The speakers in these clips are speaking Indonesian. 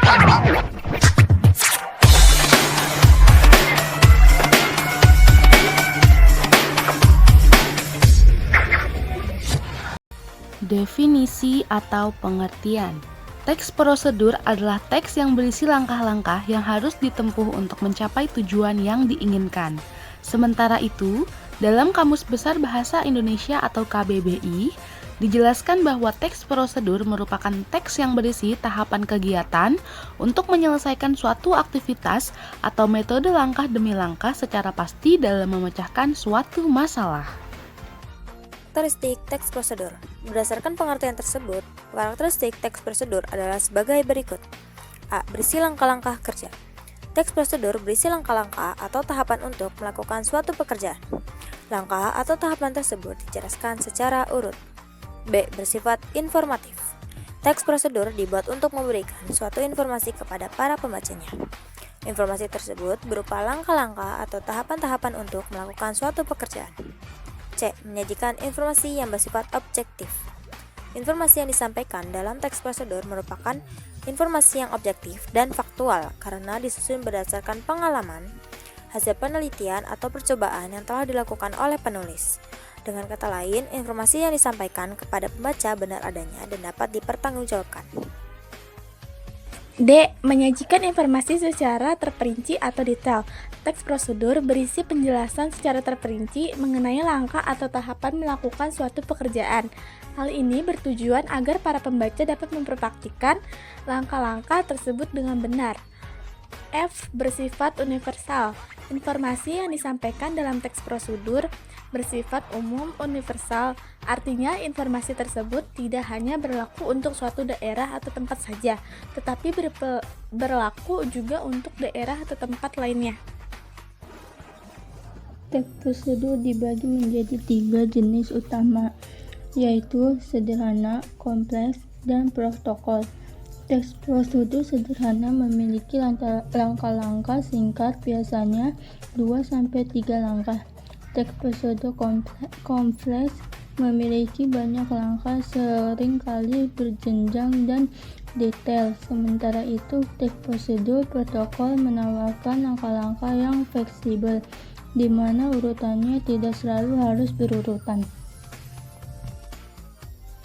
Definisi atau pengertian. Teks prosedur adalah teks yang berisi langkah-langkah yang harus ditempuh untuk mencapai tujuan yang diinginkan. Sementara itu, dalam Kamus Besar Bahasa Indonesia atau KBBI, dijelaskan bahwa teks prosedur merupakan teks yang berisi tahapan kegiatan untuk menyelesaikan suatu aktivitas atau metode langkah demi langkah secara pasti dalam memecahkan suatu masalah. Karakteristik teks prosedur. Berdasarkan pengertian tersebut, karakteristik teks prosedur adalah sebagai berikut. A. Berisi langkah-langkah kerja. Teks prosedur berisi langkah-langkah atau tahapan untuk melakukan suatu pekerjaan. Langkah atau tahapan tersebut dijelaskan secara urut. B. Bersifat informatif. Teks prosedur dibuat untuk memberikan suatu informasi kepada para pembacanya. Informasi tersebut berupa langkah-langkah atau tahapan-tahapan untuk melakukan suatu pekerjaan. C. Menyajikan informasi yang bersifat objektif. Informasi yang disampaikan dalam teks prosedur merupakan informasi yang objektif dan faktual karena disusun berdasarkan pengalaman, hasil penelitian atau percobaan yang telah dilakukan oleh penulis. Dengan kata lain, informasi yang disampaikan kepada pembaca benar adanya dan dapat dipertanggungjawabkan. D. Menyajikan informasi secara terperinci atau detail. Teks prosedur berisi penjelasan secara terperinci mengenai langkah atau tahapan melakukan suatu pekerjaan. Hal ini bertujuan agar para pembaca dapat mempraktikkan langkah-langkah tersebut dengan benar. F. Bersifat universal. Informasi yang disampaikan dalam teks prosedur bersifat umum universal, artinya informasi tersebut tidak hanya berlaku untuk suatu daerah atau tempat saja, tetapi berlaku juga untuk daerah atau tempat lainnya. Teks prosedur dibagi menjadi 3 jenis utama, yaitu sederhana, kompleks, dan protokol. Teks prosedur sederhana memiliki langkah-langkah singkat, biasanya 2-3 langkah. Teks prosedur kompleks memiliki banyak langkah, seringkali berjenjang dan detail. Sementara itu, teks prosedur protokol menawarkan langkah-langkah yang fleksibel, di mana urutannya tidak selalu harus berurutan.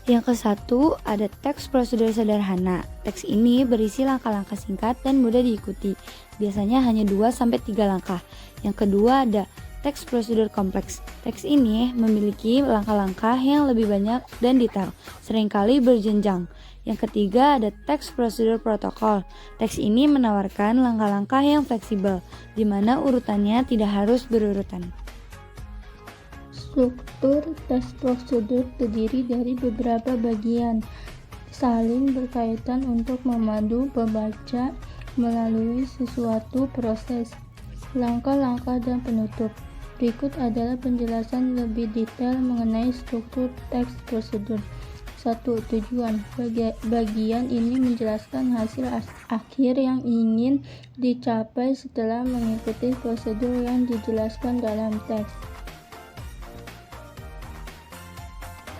Yang ke-1 ada teks prosedur sederhana. Teks ini berisi langkah-langkah singkat dan mudah diikuti, biasanya hanya 2-3 langkah. Yang kedua ada teks prosedur kompleks. Teks ini memiliki langkah-langkah yang lebih banyak dan detail, seringkali berjenjang. Yang ketiga ada teks prosedur protokol. Teks ini menawarkan langkah-langkah yang fleksibel, di mana urutannya tidak harus berurutan. Struktur teks prosedur terdiri dari beberapa bagian, saling berkaitan untuk memandu pembaca melalui sesuatu proses. Langkah-langkah dan penutup. Berikut adalah penjelasan lebih detail mengenai struktur teks prosedur. 1. Tujuan. Bagian ini menjelaskan hasil akhir yang ingin dicapai setelah mengikuti prosedur yang dijelaskan dalam teks.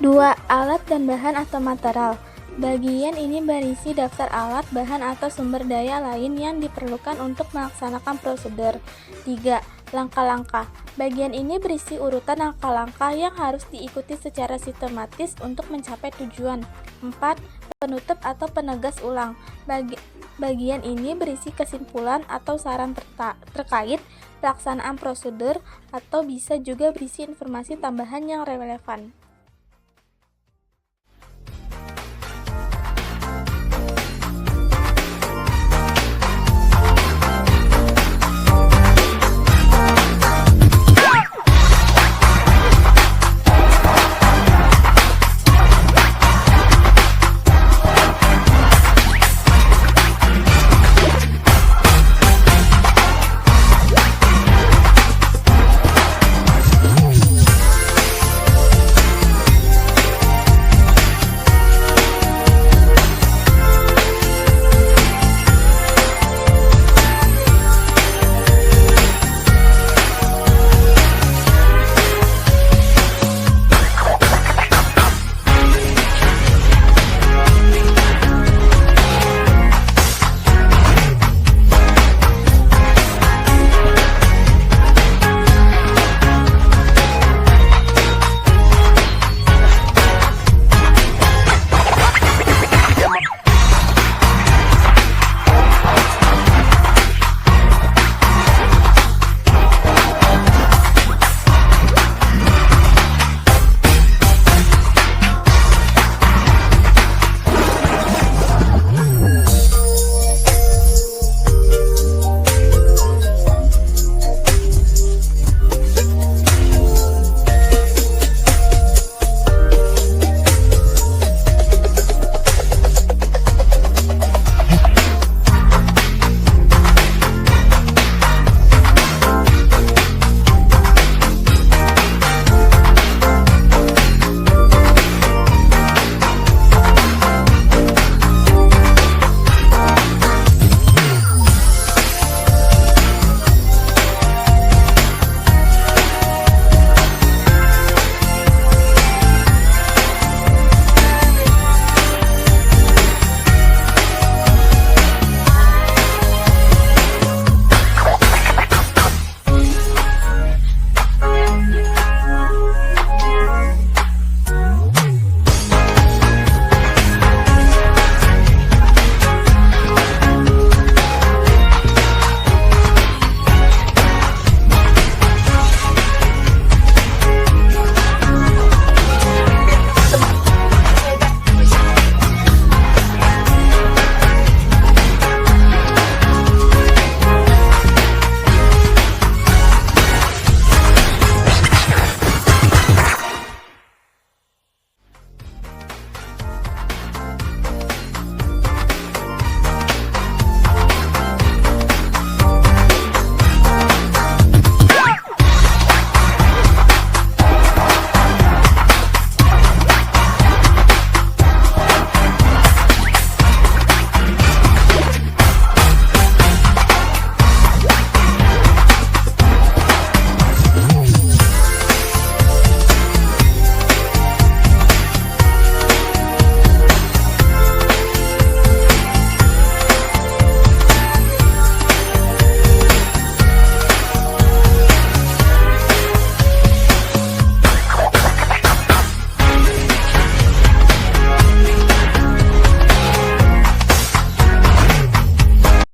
2. Alat dan bahan atau material. Bagian ini berisi daftar alat, bahan atau sumber daya lain yang diperlukan untuk melaksanakan prosedur. 3. Langkah-langkah. Bagian ini berisi urutan langkah-langkah yang harus diikuti secara sistematis untuk mencapai tujuan. 4. Penutup atau penegas ulang. Bagian ini berisi kesimpulan atau saran terkait pelaksanaan prosedur atau bisa juga berisi informasi tambahan yang relevan.